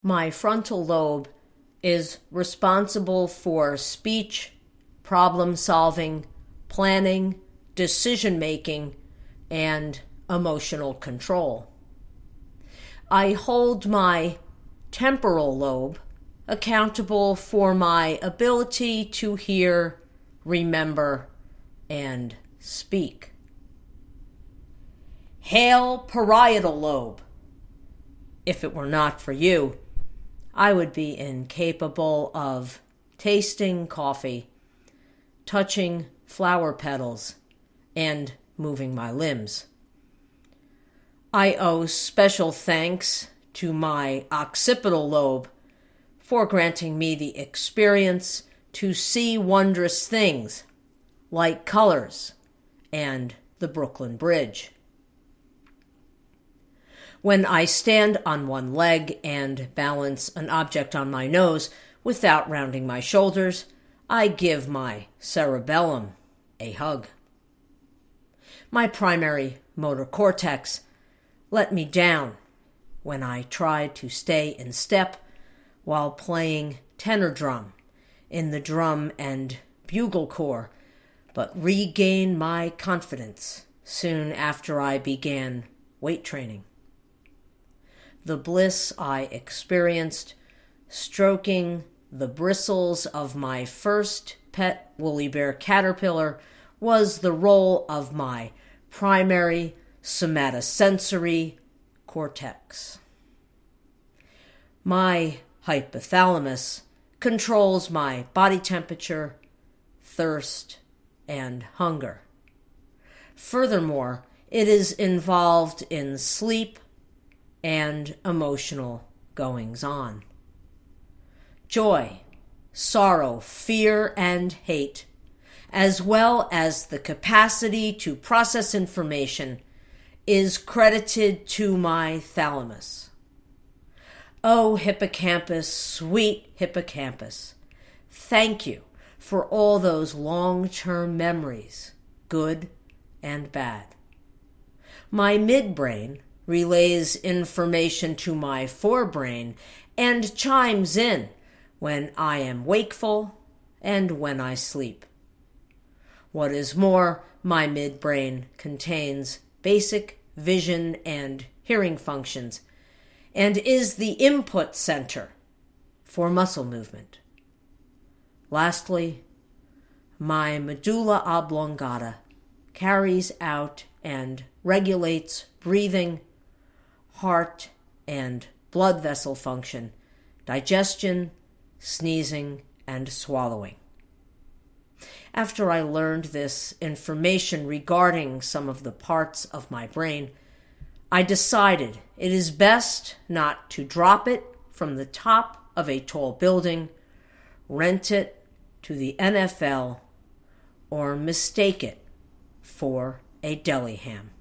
My frontal lobe is responsible for speech, problem-solving, planning, decision-making, and emotional control. I hold my temporal lobe accountable for my ability to hear, remember, and speak. Hail parietal lobe. If it were not for you, I would be incapable of tasting coffee, touching flower petals, and moving my limbs. I owe special thanks to my occipital lobe for granting me the experience to see wondrous things like colors and the Brooklyn Bridge. When I stand on one leg and balance an object on my nose without rounding my shoulders, I give my cerebellum a hug. My primary motor cortex let me down when I tried to stay in step while playing tenor drum in the drum and bugle corps, but regained my confidence soon after I began weight training. The bliss I experienced stroking the bristles of my first pet woolly bear caterpillar was the role of my primary somatosensory cortex. My hypothalamus controls my body temperature, thirst, and hunger. Furthermore, it is involved in sleep and emotional goings-on. Joy, sorrow, fear, and hate, as well as the capacity to process information, is credited to my thalamus. Oh, hippocampus, sweet hippocampus, thank you for all those long-term memories, good and bad. My midbrain relays information to my forebrain and chimes in when I am wakeful and when I sleep. What is more, my midbrain contains basic vision and hearing functions and is the input center for muscle movement. Lastly, my medulla oblongata carries out and regulates breathing, heart and blood vessel function, digestion, sneezing, and swallowing. After I learned this information regarding some of the parts of my brain, I decided it is best not to drop it from the top of a tall building, rent it to the NFL, or mistake it for a deli ham.